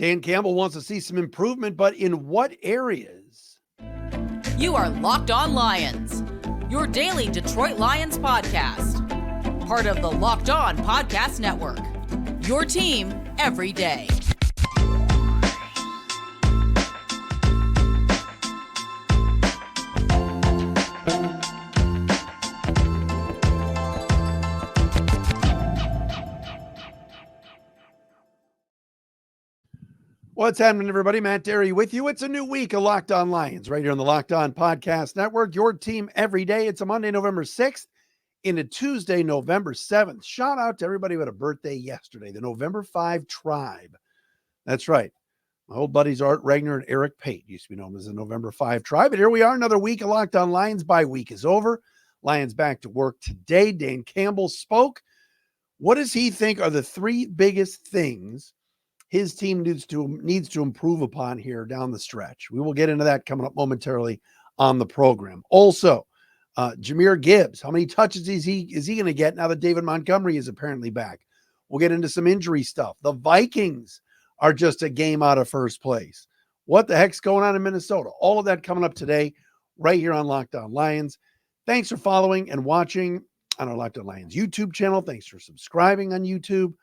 Dan Campbell wants to see some improvement, but in what areas? You are Locked On Lions, your daily Detroit Lions podcast. Part of the Locked On Podcast Network, your team every day. What's happening, everybody? Matt Derry with you. It's a new week of Locked On Lions right here on the Locked On Podcast Network, your team every day. It's a Monday, November 6th into Tuesday, November 7th. Shout out to everybody who had a birthday yesterday, the November 5 Tribe. That's right. My old buddies Art Regner and Eric Pate used to be known as the November 5 Tribe. But here we are, another week of Locked On Lions. Bye week is over. Lions back to work today. Dan Campbell spoke. What does he think are the three biggest things his team needs to improve upon here down the stretch? We will get into that coming up momentarily on the program. Also, Jahmyr Gibbs, how many touches is he going to get now that David Montgomery is apparently back? We'll get into some injury stuff. The Vikings are just a game out of first place. What the heck's going on in Minnesota? All of that coming up today right here on Locked On Lions. Thanks for following and watching on our Locked On Lions YouTube channel. Thanks for subscribing on YouTube.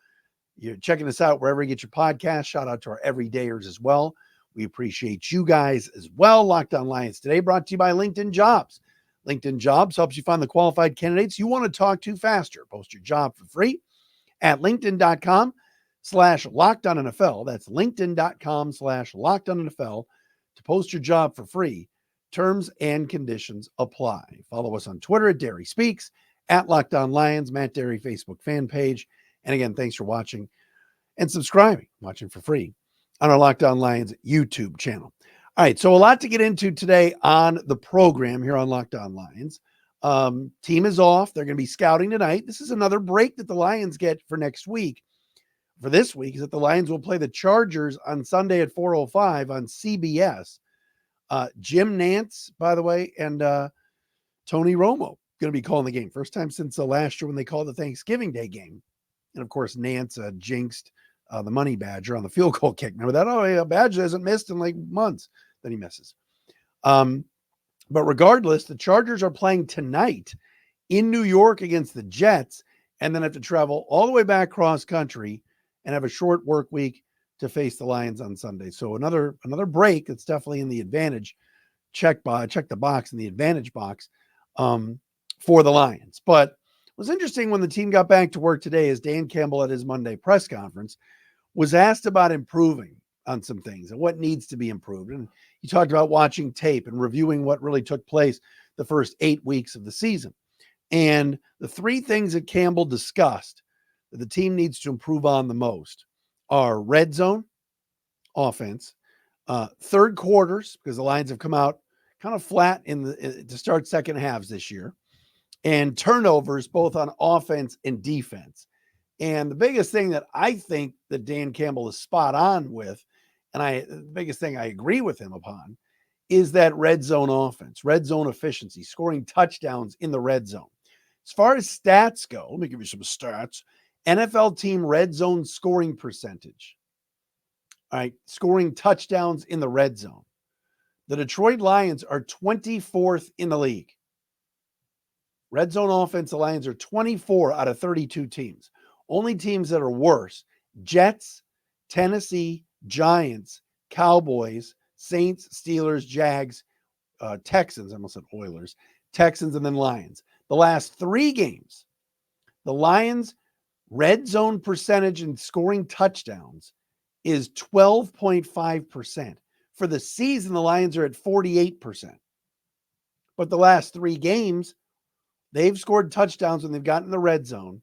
You're checking us out wherever you get your podcast. Shout out to our everydayers as well. We appreciate you guys as well. Locked On Lions today brought to you by LinkedIn Jobs. LinkedIn Jobs helps you find the qualified candidates you want to talk to faster. Post your job for free at linkedin.com/LockedOnNFL. That's linkedin.com/LockedOnNFL to post your job for free. Terms and conditions apply. Follow us on Twitter at Derry Speaks, at Locked On Lions, Matt Derry Facebook fan page. And again, thanks for watching and subscribing, watching for free on our Locked On Lions YouTube channel. All right, so a lot to get into today on the program here on Locked On Lions. Team is off. They're going to be scouting tonight. This is another break that the Lions get for next week. For this week is that the Lions will play the Chargers on Sunday at 4:05 on CBS. Jim Nantz, by the way, and Tony Romo going to be calling the game. First time since last year when they called the Thanksgiving Day game. And of course, Nance jinxed the money badger on the field goal kick. Remember that? Oh, yeah, Badger hasn't missed in like months that he misses. But regardless, the Chargers are playing tonight in New York against the Jets, and then have to travel all the way back cross country and have a short work week to face the Lions on Sunday. So another break that's definitely in the advantage. Check the box in the advantage box for the Lions. But it was interesting when the team got back to work today, as Dan Campbell at his Monday press conference was asked about improving on some things and what needs to be improved. And he talked about watching tape and reviewing what really took place the first 8 weeks of the season. And the three things that Campbell discussed that the team needs to improve on the most are red zone offense, third quarters, because the Lions have come out kind of flat to start second halves this year, and turnovers both on offense and defense. And the biggest thing that I think that Dan Campbell is spot on with, and the biggest thing I agree with him upon, is that red zone offense, red zone efficiency, scoring touchdowns in the red zone. As far as stats go, let me give you some stats. NFL team red zone scoring percentage. All right, scoring touchdowns in the red zone. The Detroit Lions are 24th in the league. Red zone offense, the Lions are 24 out of 32 teams. Only teams that are worse: Jets, Tennessee, Giants, Cowboys, Saints, Steelers, Jags, Texans, I almost said Oilers, Texans, and then Lions. The last 3 games, the Lions' red zone percentage in scoring touchdowns is 12.5%. For the season, the Lions are at 48%. But the last 3 games, they've scored touchdowns when they've gotten in the red zone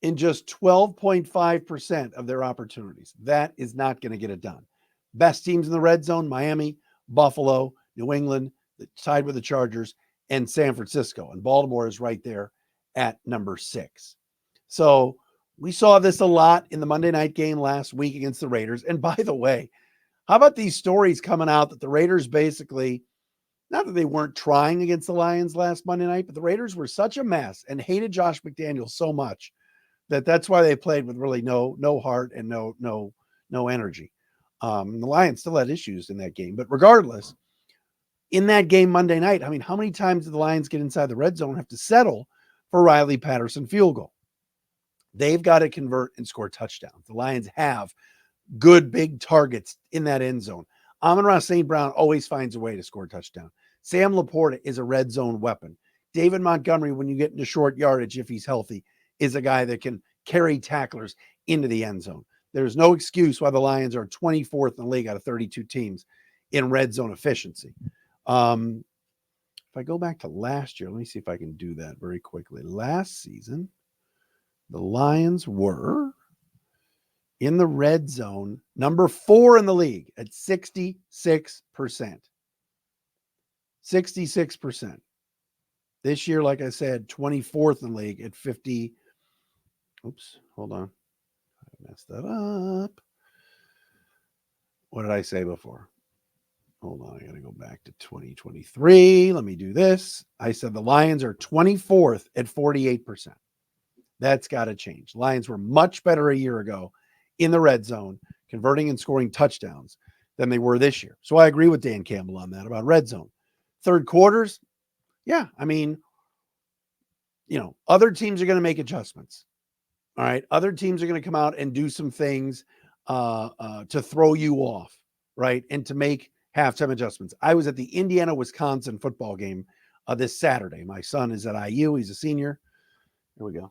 in just 12.5% of their opportunities. That is not going to get it done. Best teams in the red zone: Miami, Buffalo, New England, tied with the Chargers, and San Francisco. And Baltimore is right there at number 6. So we saw this a lot in the Monday night game last week against the Raiders. And by the way, how about these stories coming out that the Raiders basically, not that they weren't trying against the Lions last Monday night, but the Raiders were such a mess and hated Josh McDaniels so much that that's why they played with really no heart and no no energy. The Lions still had issues in that game, but regardless, in that game Monday night, I mean, how many times did the Lions get inside the red zone and have to settle for Riley Patterson field goal? They've got to convert and score touchdowns. The Lions have good big targets in that end zone. Amon-Ra St. Brown always finds a way to score a touchdown. Sam Laporta is a red zone weapon. David Montgomery, when you get into short yardage, if he's healthy, is a guy that can carry tacklers into the end zone. There's no excuse why the Lions are 24th in the league out of 32 teams in red zone efficiency. If I go back to last year, let me see if I can do that very quickly. Last season, the Lions were in the red zone, number 4 in the league at 66%. 66%. This year, like I said, 24th in the league at 50. Oops, hold on. I messed that up. What did I say before? Hold on, I got to go back to 2023. Let me do this. I said the Lions are 24th at 48%. That's got to change. Lions were much better a year ago in the red zone, converting and scoring touchdowns than they were this year. So I agree with Dan Campbell on that about red zone. Third quarters, yeah, I mean, other teams are going to make adjustments. All right. Other teams are going to come out and do some things to throw you off, right? And to make halftime adjustments. I was at the Indiana-Wisconsin football game this Saturday. My son is at IU. He's a senior. Here we go.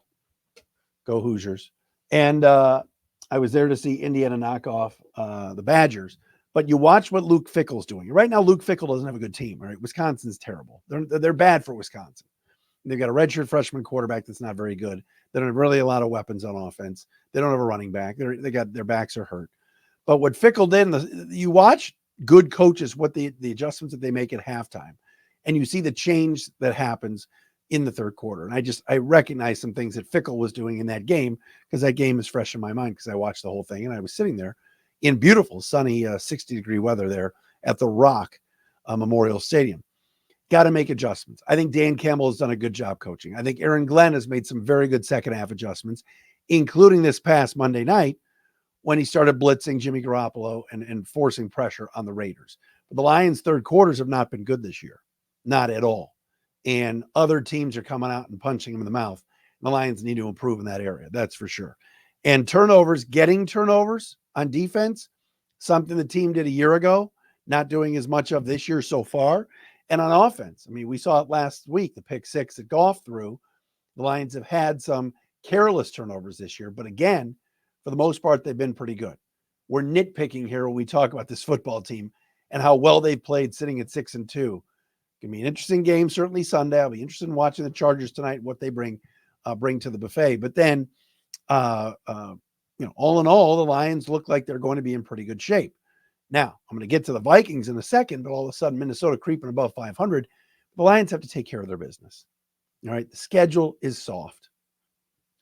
Go Hoosiers. And I was there to see Indiana knock off the Badgers. But you watch what Luke Fickell's doing. Right now, Luke Fickell doesn't have a good team. Right? Wisconsin's terrible. They're bad for Wisconsin. They've got a redshirt freshman quarterback that's not very good. They don't have really a lot of weapons on offense. They don't have a running back. They got their backs are hurt. But what Fickell did, you watch good coaches, what the adjustments that they make at halftime, and you see the change that happens in the third quarter. And I recognize some things that Fickell was doing in that game because that game is fresh in my mind because I watched the whole thing and I was sitting there in beautiful, sunny, 60-degree weather there at the Rock Memorial Stadium. Got to make adjustments. I think Dan Campbell has done a good job coaching. I think Aaron Glenn has made some very good second half adjustments, including this past Monday night when he started blitzing Jimmy Garoppolo and forcing pressure on the Raiders. But the Lions' third quarters have not been good this year. Not at all. And other teams are coming out and punching them in the mouth. The Lions need to improve in that area. That's for sure. And turnovers, getting turnovers on defense, something the team did a year ago, not doing as much of this year so far. And on offense, I mean, we saw it last week, the pick six that Goff threw. The Lions have had some careless turnovers this year. But again, for the most part, they've been pretty good. We're nitpicking here when we talk about this football team and how well they've played sitting at 6-2. Going to be an interesting game, certainly Sunday. I'll be interested in watching the Chargers tonight, what they bring to the buffet. But then, all in all, the Lions look like they're going to be in pretty good shape. Now, I'm going to get to the Vikings in a second, but all of a sudden, Minnesota creeping above 500. The Lions have to take care of their business. All right. The schedule is soft.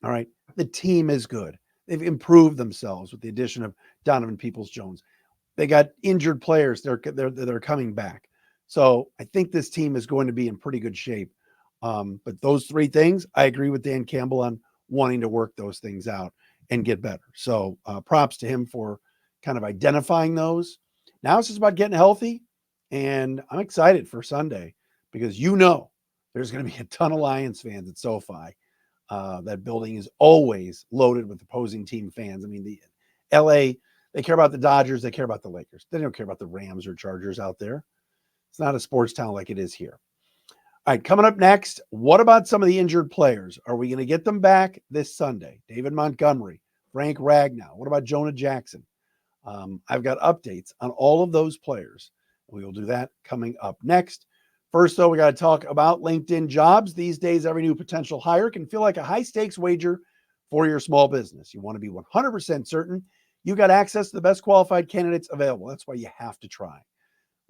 All right. The team is good. They've improved themselves with the addition of Donovan Peoples-Jones. They got injured players. They're coming back. So I think this team is going to be in pretty good shape. But those three things, I agree with Dan Campbell on wanting to work those things out and get better. So props to him for kind of identifying those. Now it's just about getting healthy. And I'm excited for Sunday because there's going to be a ton of Lions fans at SoFi. That building is always loaded with opposing team fans. I mean, the LA, they care about the Dodgers. They care about the Lakers. They don't care about the Rams or Chargers out there. It's not a sports town like it is here. All right, coming up next, what about some of the injured players? Are we going to get them back this Sunday? David Montgomery, Frank Ragnow. What about Jonah Jackson? I've got updates on all of those players. We will do that coming up next. First, though, we got to talk about LinkedIn Jobs. These days, every new potential hire can feel like a high-stakes wager for your small business. You want to be 100% certain you got access to the best qualified candidates available. That's why you have to try.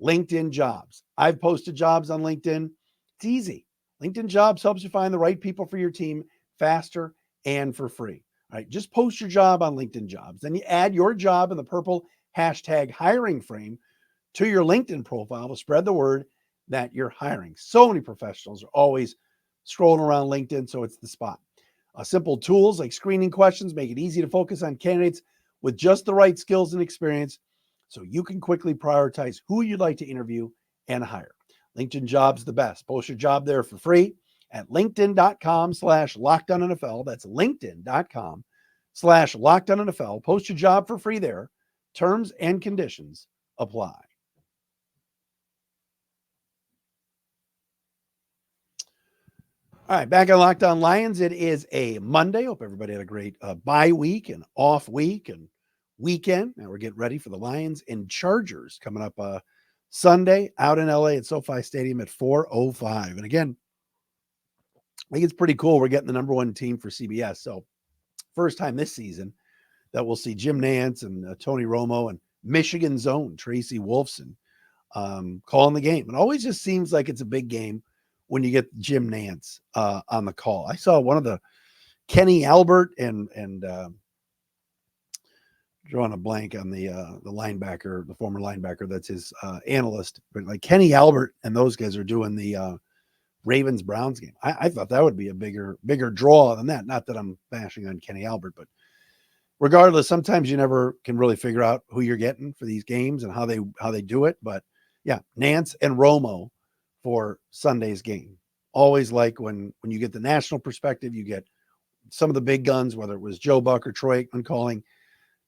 LinkedIn Jobs. I've posted jobs on LinkedIn. It's easy. LinkedIn Jobs helps you find the right people for your team faster and for free. All right, just post your job on LinkedIn Jobs. Then you add your job in the purple hashtag hiring frame to your LinkedIn profile to spread the word that you're hiring. So many professionals are always scrolling around LinkedIn, so it's the spot. Simple tools like screening questions make it easy to focus on candidates with just the right skills and experience so you can quickly prioritize who you'd like to interview and hire. LinkedIn Jobs the best. Post your job there for free at linkedin.com/LockedOnNFL. That's linkedin.com/LockedOnNFL. Post your job for free there. Terms and conditions apply. All right, back on Locked On Lions. It is a Monday. Hope everybody had a great bye week and off week and weekend. Now we're getting ready for the Lions and Chargers coming up Sunday out in LA at SoFi Stadium at 4:05. And again, I think it's pretty cool. We're getting the number one team for CBS. So first time this season that we'll see Jim Nantz and Tony Romo and Michigan's own Tracy Wolfson calling the game. It always just seems like it's a big game when you get Jim Nantz on the call. I saw one of the Kenny Albert and drawing a blank on the linebacker, the former linebacker that's his analyst, but like Kenny Albert and those guys are doing the Ravens Browns game. I thought that would be a bigger draw than that. Not that I'm bashing on Kenny Albert, but regardless, sometimes you never can really figure out who you're getting for these games and how they do it. But yeah, Nantz and Romo for Sunday's game. Always like when you get the national perspective, you get some of the big guns, whether it was Joe Buck or Troy Aikman calling,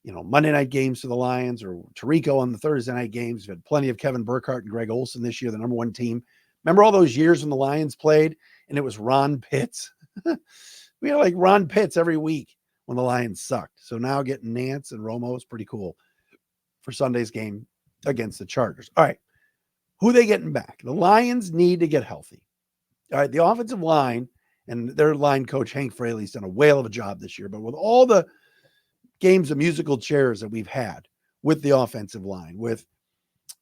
Monday night games for the Lions, or Tirico on the Thursday night games. We've had plenty of Kevin Burkhardt and Greg Olsen this year, the number one team. Remember all those years when the Lions played and it was Ron Pitts? We had like Ron Pitts every week when the Lions sucked. So now getting Nantz and Romo is pretty cool for Sunday's game against the Chargers. All right. Who are they getting back? The Lions need to get healthy. All right. The offensive line and their line coach, Hank Fraley's done a whale of a job this year. But with all the games of musical chairs that we've had with the offensive line, with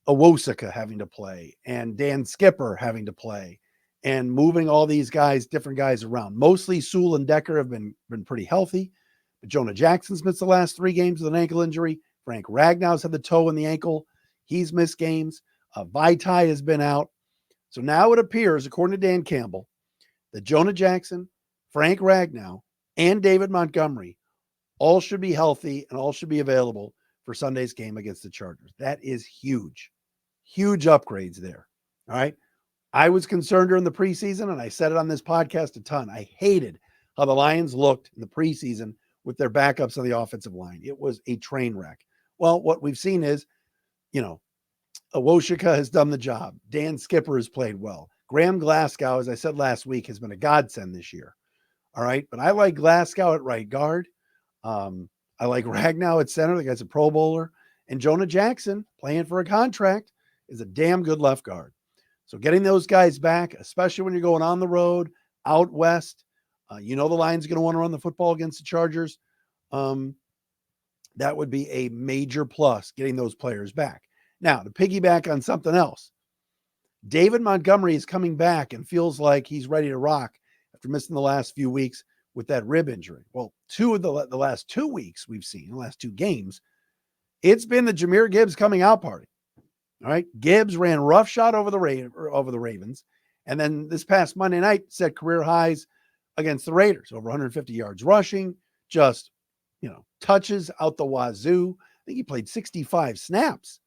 Owosika having to play and Dan Skipper having to play and moving all these guys, different guys around, mostly Sewell and Decker have been pretty healthy. But Jonah Jackson's missed the last 3 games with an ankle injury. Frank Ragnow's had the toe in the ankle. He's missed games. Vaitai has been out. So now it appears, according to Dan Campbell, that Jonah Jackson, Frank Ragnow, and David Montgomery all should be healthy and all should be available for Sunday's game against the Chargers. That is huge. Huge upgrades there. All right. I was concerned during the preseason, and I said it on this podcast a ton. I hated how the Lions looked in the preseason with their backups on the offensive line. It was a train wreck. Well, what we've seen is, Owosika has done the job. Dan Skipper has played well. Graham Glasgow, as I said last week, has been a godsend this year. All right. But I like Glasgow at right guard. I like Ragnow at center. The guy's a Pro Bowler. And Jonah Jackson, playing for a contract, is a damn good left guard. So getting those guys back, especially when you're going on the road, out west, the Lions are going to want to run the football against the Chargers. That would be a major plus, getting those players back. Now, to piggyback on something else, David Montgomery is coming back and feels like he's ready to rock after missing the last few weeks with that rib injury. Well, 2 of the last 2 weeks we've seen, the last 2 games, it's been the Jahmyr Gibbs coming out party. All right. Gibbs ran roughshod over the Ravens. And then this past Monday night set career highs against the Raiders, over 150 yards rushing, just, touches out the wazoo. I think he played 65 snaps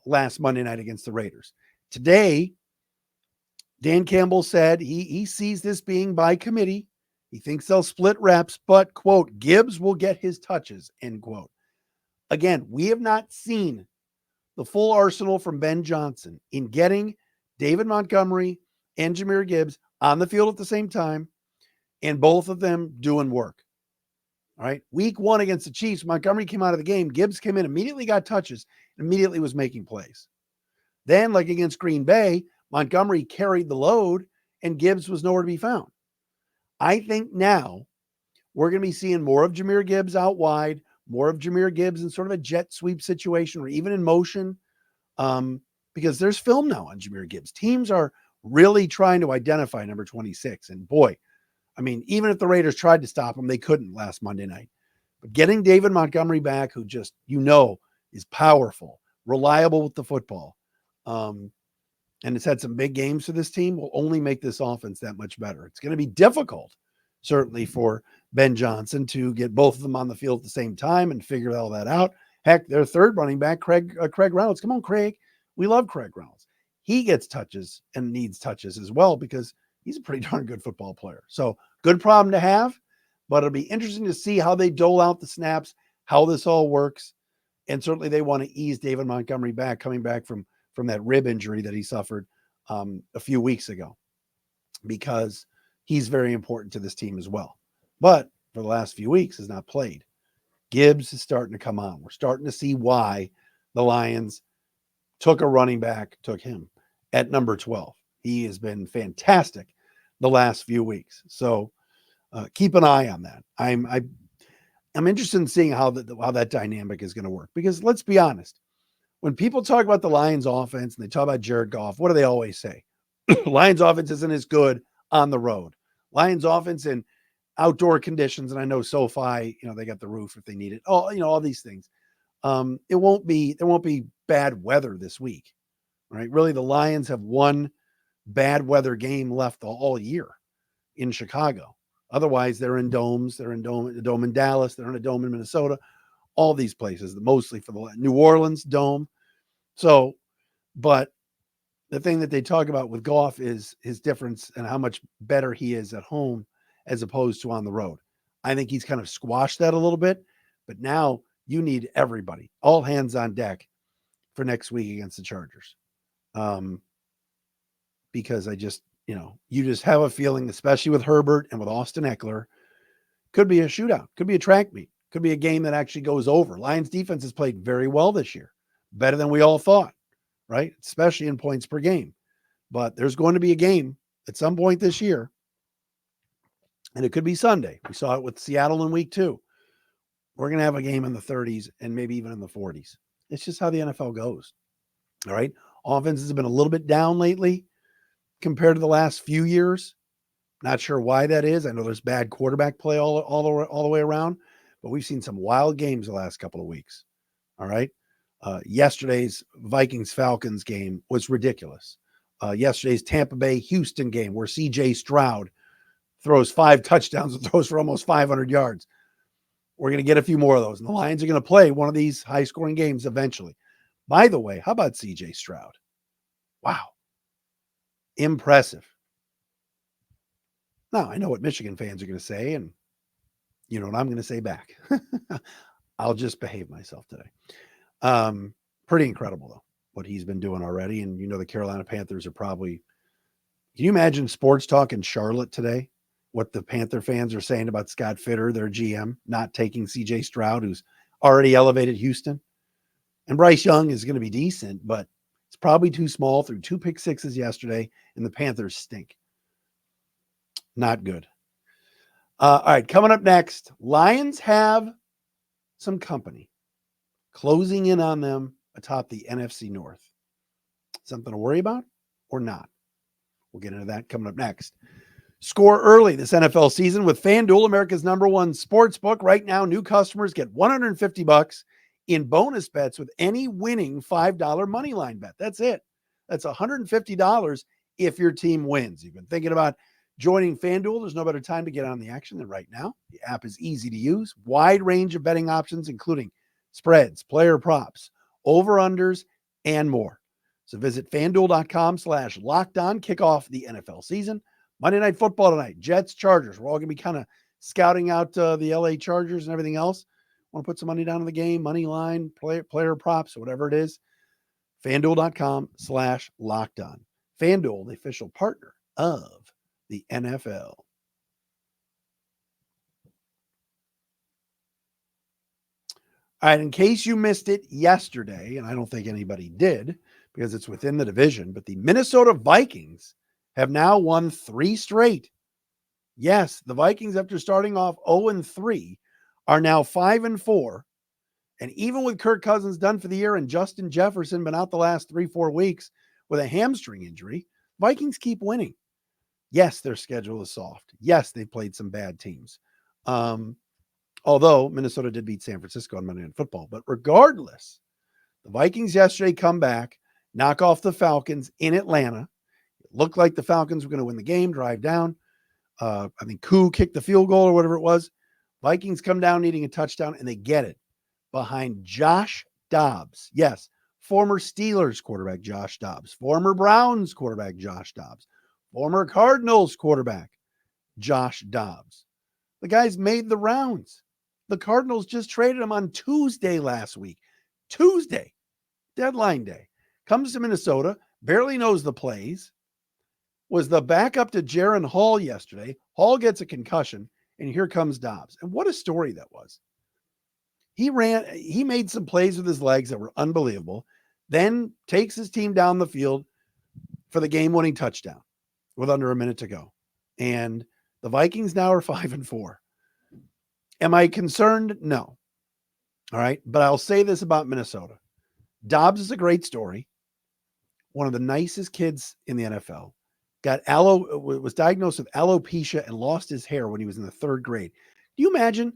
last Monday night against the Raiders. Today, Dan Campbell said he sees this being by committee. He thinks they'll split reps, but, quote, Gibbs will get his touches, end quote. Again, we have not seen the full arsenal from Ben Johnson in getting David Montgomery and Jahmyr Gibbs on the field at the same time, and both of them doing work. All right. Week 1 against the Chiefs, Montgomery came out of the game. Gibbs came in, immediately got touches, immediately was making plays. Then, like against Green Bay, Montgomery carried the load and Gibbs was nowhere to be found. I think now we're going to be seeing more of Jahmyr Gibbs out wide, more of Jahmyr Gibbs in sort of a jet sweep situation or even in motion, because there's film now on Jahmyr Gibbs. Teams are really trying to identify number 26. And boy, I mean, even if the Raiders tried to stop him, they couldn't last Monday night. But getting David Montgomery back, who just, is powerful, reliable with the football, and has had some big games for this team, will only make this offense that much better. It's going to be difficult, certainly, for Ben Johnson to get both of them on the field at the same time and figure all that out. Heck, their third running back, Craig Reynolds. Come on, Craig. We love Craig Reynolds. He gets touches and needs touches as well because he's a pretty darn good football player. So good problem to have, but it'll be interesting to see how they dole out the snaps, how this all works. And certainly they want to ease David Montgomery back, coming back from that rib injury that he suffered a few weeks ago, because he's very important to this team as well. But for the last few weeks has not played. Gibbs is starting to come on. We're starting to see why the Lions took a running back, took him at number 12. He has been fantastic the last few weeks. So keep an eye on that. I'm interested in seeing how that dynamic is going to work, because let's be honest, when people talk about the Lions offense and they talk about Jared Goff, what do they always say? Lions offense isn't as good on the road. Lions offense in outdoor conditions, and I know SoFi, they got the roof if they need it. All these things. There won't be bad weather this week, right? Really, the Lions have one bad weather game left all year in Chicago. Otherwise, they're in domes. They're in a dome in Dallas. They're in a dome in Minnesota. All these places, mostly for the New Orleans dome. So, but the thing that they talk about with Goff is his difference and how much better he is at home as opposed to on the road. I think he's kind of squashed that a little bit, but now you need everybody, all hands on deck for next week against the Chargers. Because I just, you just have a feeling, especially with Herbert and with Austin Eckler, could be a shootout, could be a track meet, could be a game that actually goes over. Lions defense has played very well this year, better than we all thought, right? Especially in points per game. But there's going to be a game at some point this year, and it could be Sunday. We saw it with Seattle in week 2. We're going to have a game in the 30s and maybe even in the 40s. It's just how the NFL goes. All right. Offenses have been a little bit down lately compared to the last few years. Not sure why that is. I know there's bad quarterback play all the way around, but we've seen some wild games the last couple of weeks. All right. Yesterday's Vikings-Falcons game was ridiculous. Yesterday's Tampa Bay-Houston game, where C.J. Stroud throws 5 touchdowns and throws for almost 500 yards. We're going to get a few more of those. And the Lions are going to play one of these high-scoring games eventually. By the way, how about C.J. Stroud? Wow. Impressive. Now, I know what Michigan fans are going to say, and you know what I'm going to say back. I'll just behave myself today. Pretty incredible, though, what he's been doing already. And, the Carolina Panthers are probably – can you imagine sports talk in Charlotte today? What the Panther fans are saying about Scott Fitter, their GM, not taking C.J. Stroud, who's already elevated Houston. And Bryce Young is going to be decent, but it's probably too small. Threw 2 pick sixes yesterday, and the Panthers stink. Not good. All right, coming up next, Lions have some company closing in on them atop the NFC North. Something to worry about or not? We'll get into that coming up next. Score early this NFL season with FanDuel, America's #1 sportsbook. Right now, new customers get $150 in bonus bets with any winning $5 moneyline bet. That's it. That's $150 if your team wins. You've been thinking about joining FanDuel. There's no better time to get on the action than right now. The app is easy to use. Wide range of betting options, including spreads, player props, over-unders, and more. So visit FanDuel.com/lockedon. Kick off the NFL season. Monday Night Football tonight. Jets, Chargers. We're all going to be kind of scouting out the LA Chargers and everything else. Want to put some money down on the game, money line, player props, whatever it is. FanDuel.com/lockedon. FanDuel, the official partner of the NFL. All right, in case you missed it yesterday, and I don't think anybody did because it's within the division, but the Minnesota Vikings have now won 3 straight. Yes, the Vikings, after starting off 0-3, are now 5-4. And even with Kirk Cousins done for the year and Justin Jefferson been out the last 3-4 weeks with a hamstring injury, Vikings keep winning. Yes, their schedule is soft. Yes, they've played some bad teams. Although Minnesota did beat San Francisco on Monday Night Football. But regardless, the Vikings yesterday come back, knock off the Falcons in Atlanta. It looked like the Falcons were going to win the game, drive down. I think Koo kicked the field goal or whatever it was. Vikings come down needing a touchdown, and they get it behind Josh Dobbs. Yes, former Steelers quarterback Josh Dobbs, former Browns quarterback Josh Dobbs, former Cardinals quarterback Josh Dobbs. The guy's made the rounds. The Cardinals just traded him on Tuesday last week. Tuesday, deadline day. Comes to Minnesota, barely knows the plays, was the backup to Jaron Hall yesterday. Hall gets a concussion, and here comes Dobbs. And what a story that was. He made some plays with his legs that were unbelievable, then takes his team down the field for the game-winning touchdown with under a minute to go. And the Vikings now are 5-4. Am I concerned? No. All right. But I'll say this about Minnesota. Dobbs is a great story. One of the nicest kids in the NFL. Was diagnosed with alopecia and lost his hair when he was in the 3rd grade. Do you imagine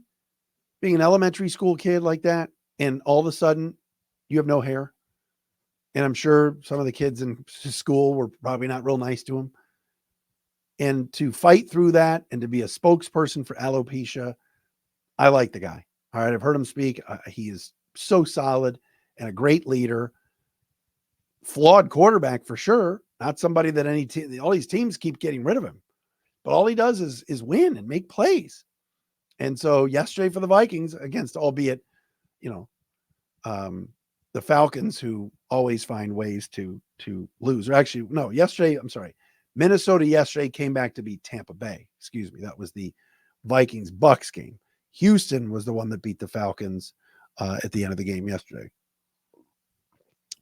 being an elementary school kid like that and all of a sudden you have no hair? And I'm sure some of the kids in school were probably not real nice to him. And to fight through that and to be a spokesperson for alopecia, I like the guy. All right. I've heard him speak. He is so solid and a great leader. Flawed quarterback for sure. Not somebody that all these teams keep getting rid of him. But all he does is win and make plays. And so yesterday for the Vikings against, albeit, the Falcons, who always find ways to lose. Or actually, no, Minnesota yesterday came back to beat Tampa Bay. Excuse me. That was the Vikings-Bucks game. Houston was the one that beat the Falcons at the end of the game yesterday.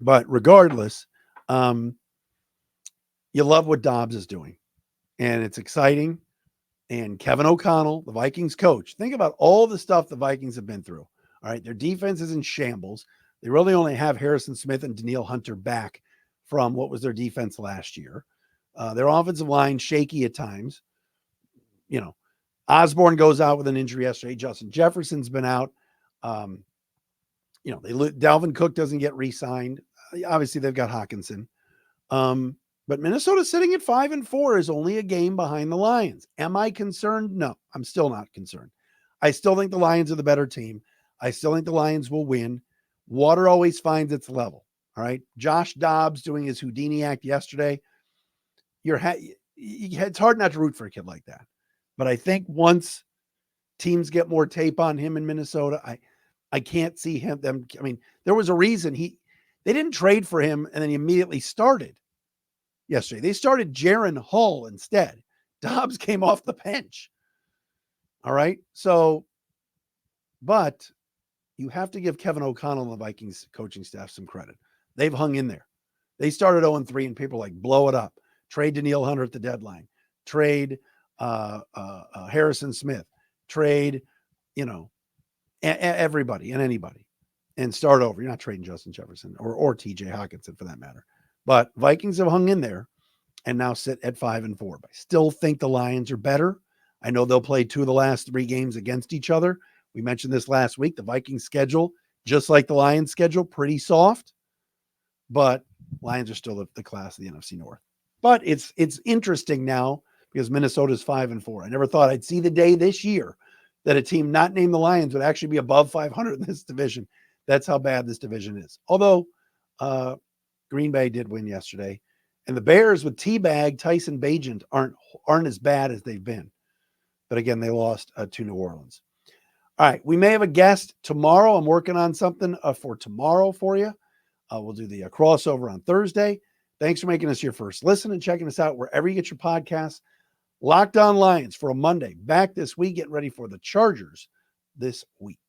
But regardless, you love what Dobbs is doing. And it's exciting. And Kevin O'Connell, the Vikings coach, think about all the stuff the Vikings have been through. All right, their defense is in shambles. They really only have Harrison Smith and Danielle Hunter back from what was their defense last year. Their offensive line shaky at times. Osborne goes out with an injury yesterday. Justin Jefferson's been out. Dalvin Cook doesn't get re-signed. Obviously, they've got Hawkinson. But Minnesota sitting at 5-4 is only a game behind the Lions. Am I concerned? No, I'm still not concerned. I still think the Lions are the better team. I still think the Lions will win. Water always finds its level. All right. Josh Dobbs doing his Houdini act yesterday. It's hard not to root for a kid like that. But I think once teams get more tape on him in Minnesota, I can't see them. I mean, there was a reason they didn't trade for him and then he immediately started yesterday. They started Jaron Hall instead. Dobbs came off the bench. All right. So, but you have to give Kevin O'Connell and the Vikings coaching staff some credit. They've hung in there. They started 0-3 and people like blow it up. Trade Danielle Hunter at the deadline. Trade Harrison Smith. Trade, everybody and anybody and start over. You're not trading Justin Jefferson or TJ Hawkinson for that matter. But Vikings have hung in there and now sit at 5-4. But I still think the Lions are better. I know they'll play 2 of the last 3 games against each other. We mentioned this last week. The Vikings schedule, just like the Lions schedule, pretty soft. But Lions are still the class of the NFC North. But it's interesting now because Minnesota's 5-4. I never thought I'd see the day this year that a team not named the Lions would actually be above 500 in this division. That's how bad this division is. Although Green Bay did win yesterday. And the Bears with T-Bag, Tyson Bagent aren't as bad as they've been. But again, they lost to New Orleans. All right, we may have a guest tomorrow. I'm working on something for tomorrow for you. We'll do the crossover on Thursday. Thanks for making us your first listen and checking us out wherever you get your podcasts. Locked On Lions for a Monday. Back this week, getting ready for the Chargers this week.